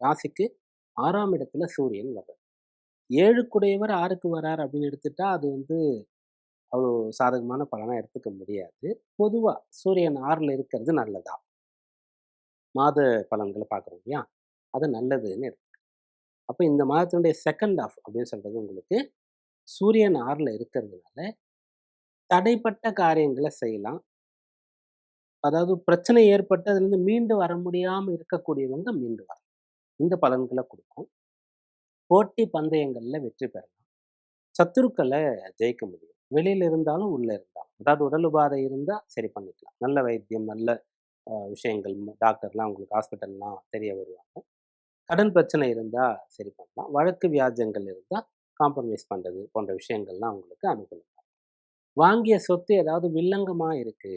ராசிக்கு 6ஆம் இடத்துல சூரியன் வர்றார். 7க்குடையவர் 6க்கு வரார் அப்படின்னு எடுத்துட்டா, அது வந்து அவ்வளோ சாதகமான பலனா எடுத்துக்க முடியாது. பொதுவா சூரியன் 6ல இருக்கிறது நல்லதா? மாத பலன்கள பார்க்குறோம் இல்லையா? அது நல்லதுன்னு அப்ப இந்த மாதத்தினுடைய 2ண்ட் ஹால்ஃப் அப்படின்னு சொல்றது உங்களுக்கு சூரியன் 6ல இருக்கிறதுனால, தடைப்பட்ட காரியங்கள செய்யலாம். அதாவது பிரச்சனை ஏற்பட்டு அதிலிருந்து மீண்டு வர முடியாம இருக்கக்கூடியவங்க மீண்டு வரலாம். இந்த பலன்கள குடுக்கும். போட்டி பந்தயங்கள்ல வெற்றி பெறலாம். சத்துருக்கள ஜெயிக்க முடியும். வெளியில இருந்தாலும், உள்ள இருந்தாலும். அதாவது உடல் உபாதை இருந்தா சரி பண்ணிக்கலாம். நல்ல வைத்தியம், நல்ல விஷயங்கள் டாக்டர்லாம் உங்களுக்கு ஹாஸ்பிட்டல்லாம் தெரிய வருவாங்க. கடன் பிரச்சனை இருந்தா சரி பண்ணலாம். வழக்கு வியாஜ்யங்கள் இருந்தா காம்ப்ரமைஸ் பண்றது போன்ற விஷயங்கள்லாம் உங்களுக்கு அனுகூலம். வாங்கிய சொத்து ஏதாவது வில்லங்கமா இருக்கு.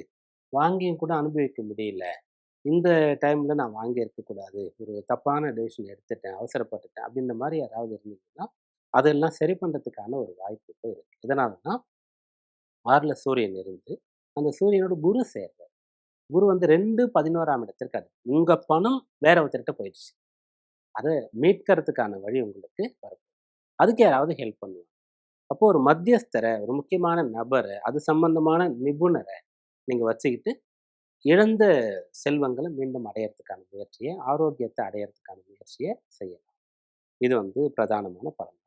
வாங்கியும் கூட அனுபவிக்க முடியல. இந்த டைம்ல நான் வாங்கி இருக்கக்கூடாது. ஒரு தப்பான டெசிஷன் எடுத்துட்டேன், அவசரப்பட்டுட்டேன் அப்படின்ற மாரி யாராவது இருந்தீங்கன்னா, அதெல்லாம் சரி பண்றதுக்கான ஒரு வாய்ப்பு இப்ப இருக்கு. எதனாலன்னா 6ல சூரியன் இருந்து, அந்த சூரியனோட குரு சேர்றார். குரு வந்து 2, 11ஆம் இடத்திற்கு உங்க பணம் வேற ஒருத்தர்ட்ட போயிடுச்சு. அத மீட்கறதுக்கான வழி உங்களுக்கு வரும். அதுக்கு யாராவது ஹெல்ப் பண்ணுவாங்க. அப்போ ஒரு மத்தியஸ்தர, ஒரு முக்கியமான நபர, அது சம்பந்தமான நிபுணர நீங்க வச்சுக்கிட்டு, இழந்த செல்வங்கள மீண்டும் அடையறதுக்கான முயற்சிய, ஆரோக்கியத்த அடையறதுக்கான முயற்சிய செய்யலாம். இது வந்து பிரதானமான பலன்.